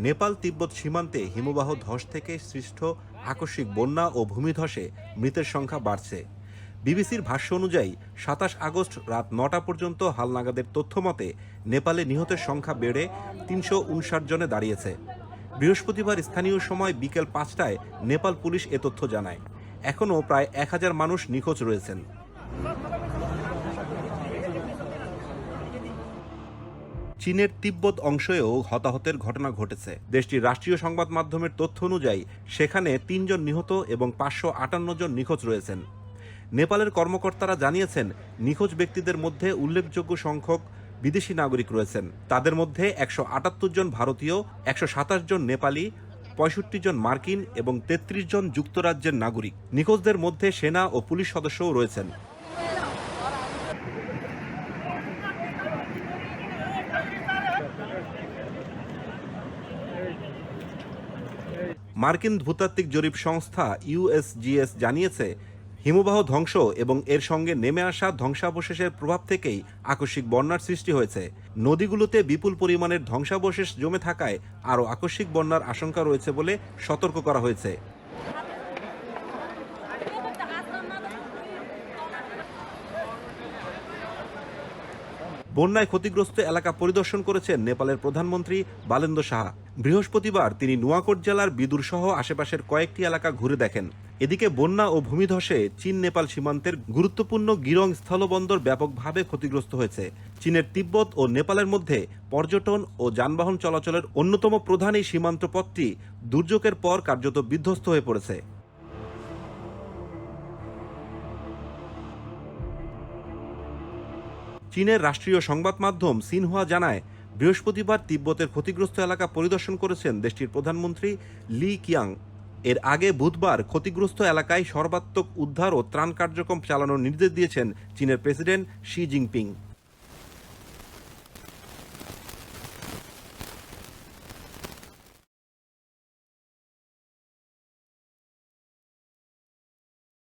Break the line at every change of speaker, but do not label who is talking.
নেপাল তিব্বত সীমান্তে হিমবাহ ধস থেকে সৃষ্ট আকস্মিক বন্যা ও ভূমিধসে মৃতের সংখ্যা বাড়ছে। বিবিসির ভাষ্য অনুযায়ী ২৭ আগস্ট রাত ৯টা পর্যন্ত হালনাগাদের তথ্য মতে নেপালে নিহতের সংখ্যা বেড়ে ৩৫৯ জনে দাঁড়িয়েছে। বৃহস্পতিবার স্থানীয় সময় বিকেল ৫টায় নেপাল পুলিশ এ তথ্য জানায়। এখনও প্রায় ১,০০০ মানুষ নিখোঁজ রয়েছেন। চীনের তিব্বত অংশেও হতাহতের ঘটনা ঘটেছে। দেশটির রাষ্ট্রীয় সংবাদ মাধ্যমের তথ্য অনুযায়ী সেখানে ৩ জন নিহত এবং ৫৫৮ জন নিখোঁজ রয়েছেন। নেপালের কর্মকর্তারা জানিয়েছেন, নিখোঁজ ব্যক্তিদের মধ্যে উল্লেখযোগ্য সংখ্যক বিদেশি নাগরিক রয়েছেন। তাদের মধ্যে ১৭৮ জন ভারতীয়, ১২৭ জন নেপালি, ৬৫ জন মার্কিন এবং ৩৩ জন যুক্তরাজ্যের নাগরিক। নিখোঁজদের মধ্যে সেনা ও পুলিশ সদস্যও রয়েছেন। মার্কিন ভূতাত্ত্বিক জরিপ সংস্থা ইউএসজিএস জানিয়েছে, হিমবাহ ধ্বংস এবং এর সঙ্গে নেমে আসা ধ্বংসাবশেষের প্রভাব থেকেই আকস্মিক বন্যার সৃষ্টি হয়েছে। নদীগুলোতে বিপুল পরিমাণের ধ্বংসাবশেষ জমে থাকায় আরও আকস্মিক বন্যার আশঙ্কা রয়েছে বলে সতর্ক করা হয়েছে। বন্যায় ক্ষতিগ্রস্ত এলাকা পরিদর্শন করেছেন নেপালের প্রধানমন্ত্রী বালেন্দ্র সাহা। বৃহস্পতিবার তিনি নুয়াকোট জেলার বিদুর সহ আশেপাশের কয়েকটি এলাকা ঘুরে দেখেন। এদিকে বন্যা ও ভূমিধসে চীন নেপাল সীমান্তের গুরুত্বপূর্ণ গিরং স্থলবন্দর ব্যাপকভাবে ক্ষতিগ্রস্ত হয়েছে। চীনের তিব্বত ও নেপালের মধ্যে পর্যটন ও যানবাহন চলাচলের অন্যতম প্রধান এই সীমান্ত পথটি দুর্যোগের পর কার্যত বিধ্বস্ত হয়ে পড়েছে। চীনের রাষ্ট্রীয় সংবাদ মাধ্যম সিনহুয়া জানায়, বৃহস্পতিবার তিব্বতের ক্ষতিগ্রস্ত এলাকা পরিদর্শন করেছেন দেশটির প্রধানমন্ত্রী লি কিয়াং। এর আগে বুধবার ক্ষতিগ্রস্ত এলাকায় সর্বাত্মক উদ্ধার ও ত্রাণ কার্যক্রম চালানোর নির্দেশ দিয়েছেন চীনের প্রেসিডেন্ট শি জিনপিং।